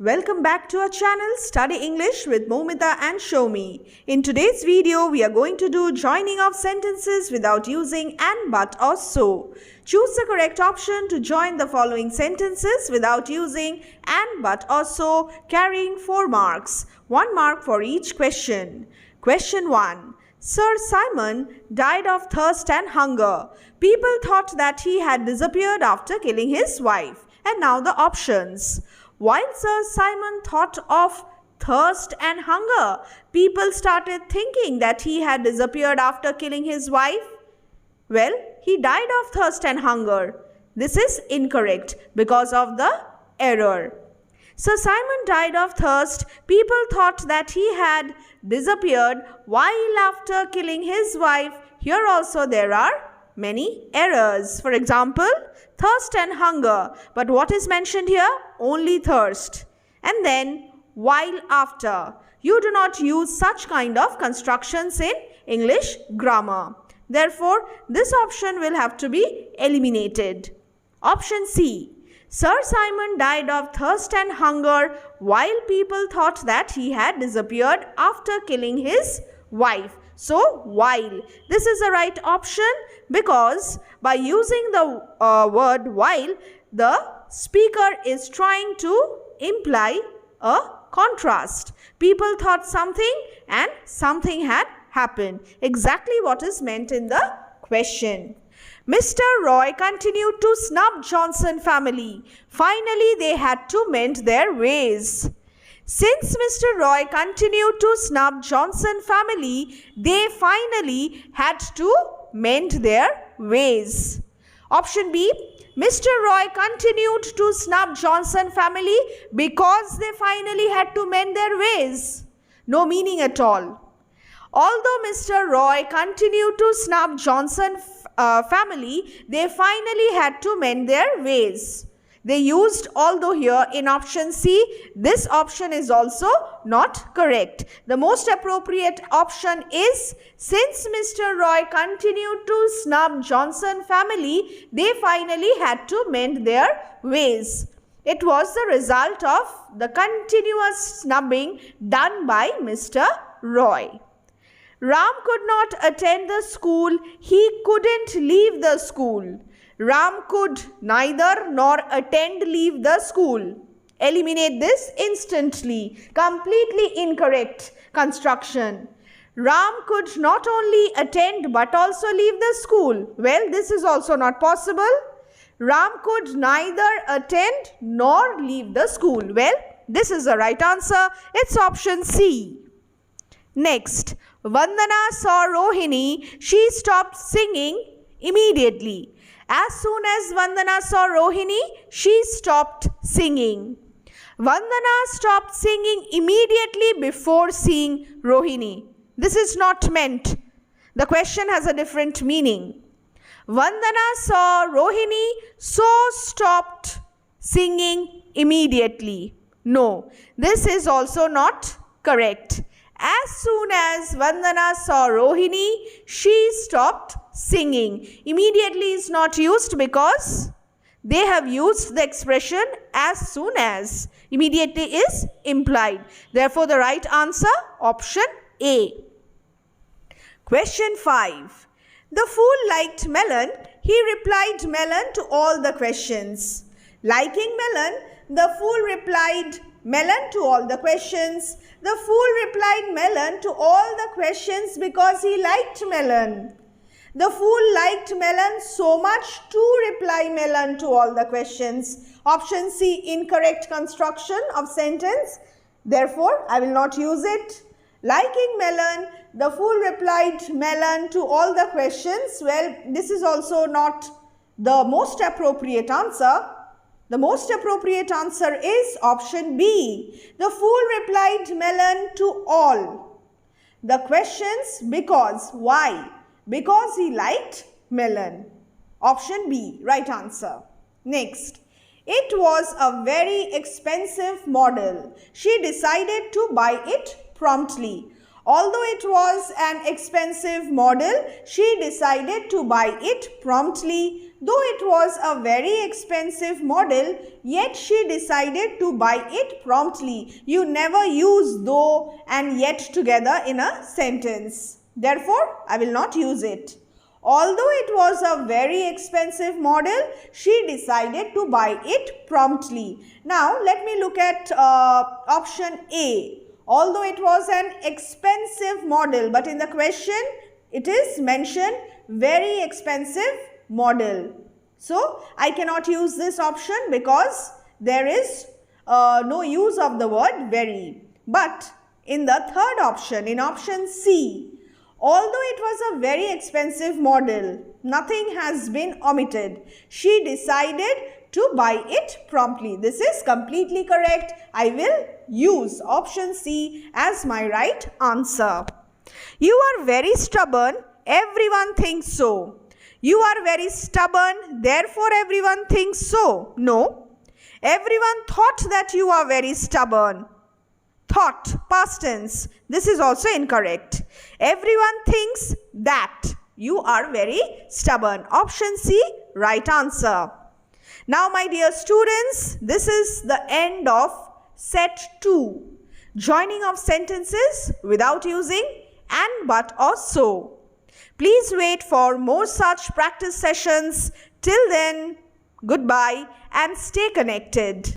Welcome back to our channel Study English with Momita and Shomi. In today's video, we are going to do joining of sentences without using and, but or so. Choose the correct option to join the following sentences without using and, but or so, carrying 4 marks. 1 mark for each question. Question 1. Sir Simon died of thirst and hunger. People thought that he had disappeared after killing his wife. And now the options. While Sir Simon thought of thirst and hunger, people started thinking that he had disappeared after killing his wife. Well, he died of thirst and hunger. This is incorrect because of the error. Sir Simon died of thirst. People thought that he had disappeared while after killing his wife. Here also there are many errors. For example, thirst and hunger. But what is mentioned here? Only thirst. And then while after. You do not use such kind of constructions in English grammar. Therefore, this option will have to be eliminated. Option C. Sir Simon died of thirst and hunger while people thought that he had disappeared after killing his wife. So, while. This is the right option because by using the word while, the speaker is trying to imply a contrast. People thought something and something had happened. Exactly what is meant in the question. Mr. Roy continued to snub Johnson family. Finally, they had to mend their ways. Since Mr. Roy continued to snub Johnson family, they finally had to mend their ways. Option B. Mr. Roy continued to snub Johnson family because they finally had to mend their ways. No meaning at all. Although Mr. Roy continued to snub Johnson family, they finally had to mend their ways. They used although here in option C. This option is also not correct. The most appropriate option is since Mr. Roy continued to snub Johnson family, they finally had to mend their ways. It was the result of the continuous snubbing done by Mr. Roy. Ram could not attend the school. He couldn't leave the school. Ram could neither nor attend leave the school. Eliminate this instantly. Completely incorrect construction. Ram could not only attend but also leave the school. Well, this is also not possible. Ram could neither attend nor leave the school. Well, this is the right answer. It's option C. Next, Vandana saw Rohini. She stopped singing immediately. As soon as Vandana saw Rohini, she stopped singing. Vandana stopped singing immediately before seeing Rohini. This is not meant. The question has a different meaning. Vandana saw Rohini, so stopped singing immediately. No, this is also not correct. As soon as Vandana saw Rohini, she stopped singing. Immediately is not used because they have used the expression as soon as. Immediately is implied. Therefore, the right answer, option A. Question 5. The fool liked melon. He replied melon to all the questions. Liking melon, the fool replied melon to all the questions. The fool replied melon to all the questions because he liked melon. The fool liked melon so much to reply melon to all the questions. Option C, incorrect construction of sentence. Therefore, I will not use it. Liking melon, the fool replied melon to all the questions. Well, this is also not the most appropriate answer. The most appropriate answer is option B. The fool replied melon to all the questions because. Why? Because he liked melon. Option B, right answer. Next. It was a very expensive model. She decided to buy it promptly. Although it was an expensive model, she decided to buy it promptly. Though it was a very expensive model, yet she decided to buy it promptly. You never use though and yet together in a sentence. Therefore, I will not use it. Although it was a very expensive model, she decided to buy it promptly. Now, let me look at option A. Although it was an expensive model, but in the question, it is mentioned very expensive model. So, I cannot use this option because there is no use of the word very. But in the third option, in option C, although it was a very expensive model, nothing has been omitted. She decided to buy it promptly. This is completely correct. I will use option C as my right answer. You are very stubborn. Everyone thinks so. You are very stubborn. Therefore, everyone thinks so. No. Everyone thought that you are very stubborn. Thought, past tense. This is also incorrect. Everyone thinks that you are very stubborn. Option C, right answer. Now, my dear students, this is the end of set 2. Joining of sentences without using and, but or so. Please wait for more such practice sessions. Till then, goodbye and stay connected.